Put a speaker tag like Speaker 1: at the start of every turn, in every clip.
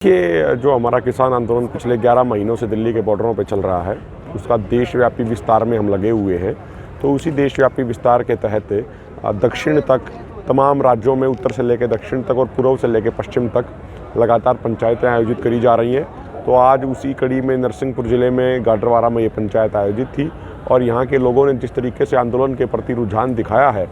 Speaker 1: देखिए, जो हमारा किसान आंदोलन पिछले 11 महीनों से दिल्ली के बॉर्डरों पर चल रहा है, उसका देशव्यापी विस्तार में हम लगे हुए हैं। तो उसी देशव्यापी विस्तार के तहत दक्षिण तक तमाम राज्यों में, उत्तर से लेकर दक्षिण तक और पूर्व से लेकर पश्चिम तक लगातार पंचायतें आयोजित करी जा रही हैं। तो आज उसी कड़ी में नरसिंहपुर ज़िले में गाडरवारा में ये पंचायत आयोजित थी और यहाँ के लोगों ने जिस तरीके से आंदोलन के प्रति रुझान दिखाया है,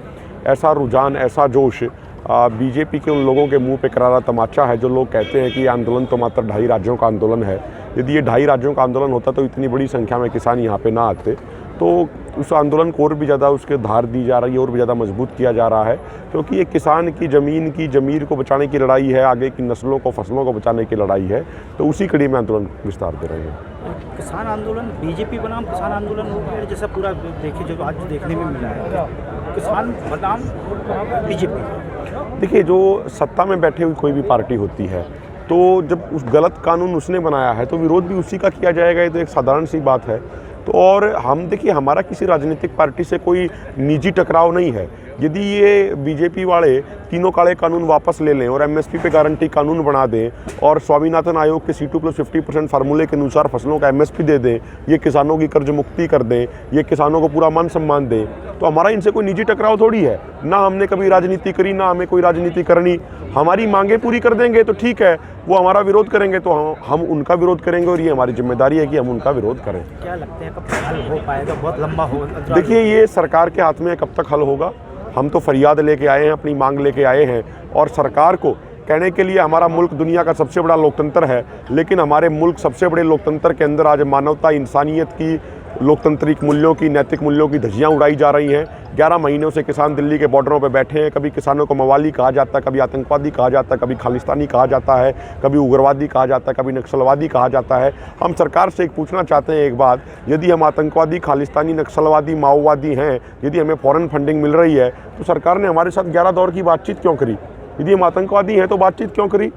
Speaker 1: ऐसा रुझान, ऐसा जोश बीजेपी के उन लोगों के मुंह पे करारा तमाचा है जो लोग कहते हैं कि ये आंदोलन तो मात्र 2.5 राज्यों का आंदोलन है। यदि ये 2.5 राज्यों का आंदोलन होता तो इतनी बड़ी संख्या में किसान यहाँ पे ना आते। तो उस आंदोलन को और भी ज़्यादा उसके धार दी जा रही है और भी ज़्यादा मजबूत किया जा रहा है, क्योंकि ये किसान की ज़मीन की ज़मीर को बचाने की लड़ाई है, आगे की नस्लों को, फसलों को बचाने की लड़ाई है। तो उसी कड़ी में आंदोलन विस्तार दे रहे हैं।
Speaker 2: किसान आंदोलन बीजेपी बनाम किसान आंदोलन हो गया, जैसा पूरा देखिए जो आज देखने में मिला है, किसान बनाम बीजेपी।
Speaker 1: देखिए, जो सत्ता में बैठे हुई कोई भी पार्टी होती है, तो जब उस गलत कानून उसने बनाया है तो विरोध भी उसी का किया जाएगा। ये तो एक साधारण सी बात है। तो और हम देखिए, हमारा किसी राजनीतिक पार्टी से कोई निजी टकराव नहीं है। यदि ये बीजेपी वाले तीनों काले कानून वापस ले लें और एमएसपी पे गारंटी कानून बना दें और स्वामीनाथन आयोग के C2+50% फार्मूले के अनुसार फसलों का एमएसपी दे दें, ये किसानों की कर्ज मुक्ति कर दें, ये किसानों को पूरा मान सम्मान दें, तो हमारा इनसे कोई निजी टकराव थोड़ी है। ना हमने कभी राजनीति करी, ना हमें कोई राजनीति करनी। हमारी मांगें पूरी कर देंगे तो ठीक है, वो हमारा विरोध करेंगे तो हम उनका विरोध करेंगे और ये हमारी जिम्मेदारी है कि हम उनका विरोध करें।
Speaker 2: क्या लगता है कब हल हो पाएगा? बहुत लंबा होगा।
Speaker 1: देखिए, ये सरकार के हाथ में कब तक हल होगा। हम तो फरियाद लेके आए हैं, अपनी मांग लेके आए हैं और सरकार को कहने के लिए हमारा मुल्क दुनिया का सबसे बड़ा लोकतंत्र है, लेकिन हमारे मुल्क सबसे बड़े लोकतंत्र के अंदर आज मानवता, इंसानियत की, लोकतांत्रिक मूल्यों की, नैतिक मूल्यों की धज्जियां उड़ाई जा रही हैं। 11 महीनों से किसान दिल्ली के बॉर्डरों पर बैठे हैं। कभी किसानों को मवाली कहा जाता है, कभी आतंकवादी कहा जाता है, कभी खालिस्तानी कहा जाता है, कभी उग्रवादी कहा जाता है, कभी नक्सलवादी कहा जाता है। हम सरकार से एक पूछना चाहते हैं एक बात, यदि हम आतंकवादी, खालिस्तानी, नक्सलवादी, माओवादी हैं, यदि हमें फॉरेन फंडिंग मिल रही है, तो सरकार ने हमारे साथ 11 दौर की बातचीत क्यों करी? यदि हम आतंकवादी हैं तो बातचीत क्यों करी?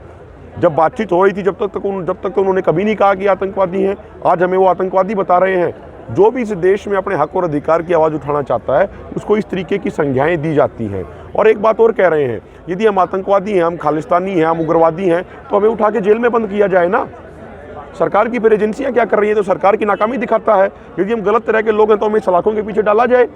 Speaker 1: जब बातचीत हो रही थी, जब तक तो उन्होंने कभी नहीं कहा कि आतंकवादी हैं। आज हमें वो आतंकवादी बता रहे हैं। जो भी इस देश में अपने हक और अधिकार की आवाज़ उठाना चाहता है, उसको इस तरीके की संज्ञाएं दी जाती हैं। और एक बात और कह रहे हैं, यदि हम आतंकवादी हैं, हम खालिस्तानी हैं, हम उग्रवादी हैं, तो हमें उठा के जेल में बंद किया जाए ना। सरकार की फिर एजेंसियां क्या कर रही है? तो सरकार की नाकामी दिखाता है। यदि हम गलत तरह के लोग हैं तो हमें सलाखों के पीछे डाला जाए।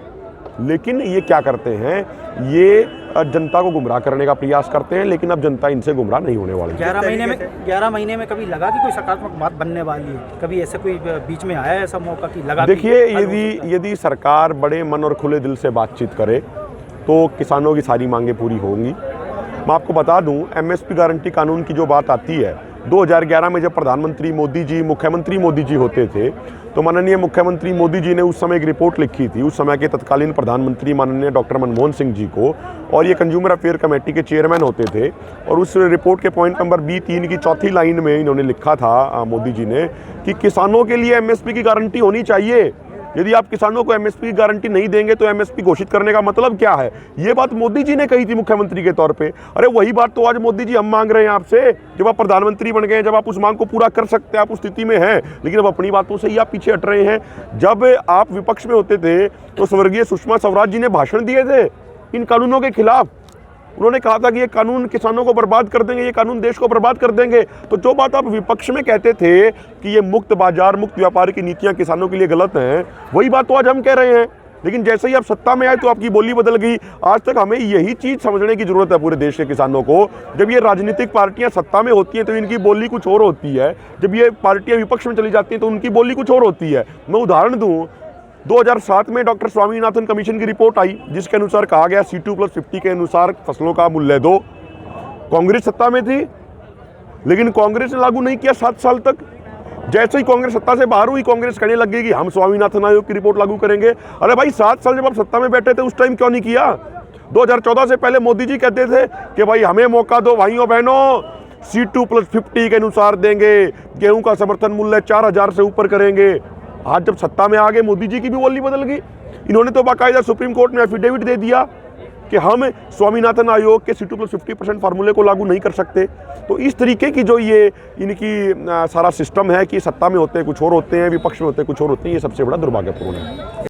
Speaker 1: लेकिन ये क्या करते हैं, ये जनता को गुमराह करने का प्रयास करते हैं, लेकिन अब जनता इनसे गुमराह नहीं होने वाली।
Speaker 2: 11 महीने में कभी लगा कि कोई सकारात्मक बात बनने वाली है? कभी ऐसे कोई बीच में आया ऐसा मौका कि लगा?
Speaker 1: देखिए, यदि सरकार बड़े मन और खुले दिल से बातचीत करे तो किसानों की सारी मांगें पूरी होंगी। मैं आपको बता दूं, एमएसपी गारंटी कानून की जो बात आती है, 2011 में जब प्रधानमंत्री मोदी जी, मुख्यमंत्री मोदी जी होते थे, तो माननीय मुख्यमंत्री मोदी जी ने उस समय एक रिपोर्ट लिखी थी उस समय के तत्कालीन प्रधानमंत्री माननीय डॉक्टर मनमोहन सिंह जी को, और ये कंज्यूमर अफेयर कमेटी के चेयरमैन होते थे। और उस रिपोर्ट के पॉइंट नंबर B3 की चौथी लाइन में इन्होंने लिखा था, मोदी जी ने, कि किसानों के लिए एमएसपी की गारंटी होनी चाहिए। यदि आप किसानों को एमएसपी की गारंटी नहीं देंगे तो एमएसपी घोषित करने का मतलब क्या है? ये बात मोदी जी ने कही थी मुख्यमंत्री के तौर पे। अरे वही बात तो आज मोदी जी हम मांग रहे हैं आपसे। जब आप प्रधानमंत्री बन गए, जब आप उस मांग को पूरा कर सकते हैं, आप उस स्थिति में हैं, लेकिन अब अपनी बातों से ही आप पीछे हट रहे हैं। जब आप विपक्ष में होते थे तो स्वर्गीय सुषमा स्वराज जी ने भाषण दिए थे इन कानूनों के खिलाफ। उन्होंने कहा था कि ये कानून किसानों को बर्बाद कर देंगे, ये कानून देश को बर्बाद कर देंगे। तो जो बात आप विपक्ष में कहते थे कि ये मुक्त बाजार, मुक्त व्यापार की नीतियां किसानों के लिए गलत हैं, वही बात तो आज हम कह रहे हैं। लेकिन जैसे ही आप सत्ता में आए तो आपकी बोली बदल गई। आज तक हमें यही चीज़ समझने की जरूरत है पूरे देश के किसानों को, जब ये राजनीतिक पार्टियां सत्ता में होती हैं तो इनकी बोली कुछ और होती है, जब ये पार्टियां विपक्ष में चली जाती हैं तो उनकी बोली कुछ और होती है। मैं उदाहरण दूँ, 2007 में डॉक्टर स्वामीनाथन कमीशन की रिपोर्ट आई, जिसके अनुसार कहा गया C2+50 के अनुसार फसलों का मूल्य दो। कांग्रेस सत्ता में थी, लेकिन कांग्रेस ने लागू नहीं किया 7 साल तक। जैसे ही कांग्रेस सत्ता से बाहर हुई, कांग्रेस कहने लग गई कि हम स्वामीनाथन आयोग की रिपोर्ट लागू करेंगे। अरे भाई, 7 साल जब आप सत्ता में बैठे थे उस टाइम क्यों नहीं किया? 2014 से पहले मोदी जी कहते थे कि भाई हमें मौका दो भाइयों बहनों, C2+50 के अनुसार देंगे, गेहूं का समर्थन मूल्य 4000 से ऊपर करेंगे। आज जब सत्ता में आ गए, मोदी जी की भी बोली बदल गई। इन्होंने तो बाकायदा सुप्रीम कोर्ट में एफिडेविट दे दिया कि हम स्वामीनाथन आयोग के C2+50% फार्मूले को लागू नहीं कर सकते। तो इस तरीके की जो ये इनकी सारा सिस्टम है कि सत्ता में होते हैं कुछ और होते हैं, विपक्ष में होते हैं कुछ और होते हैं, ये सबसे बड़ा दुर्भाग्यपूर्ण है।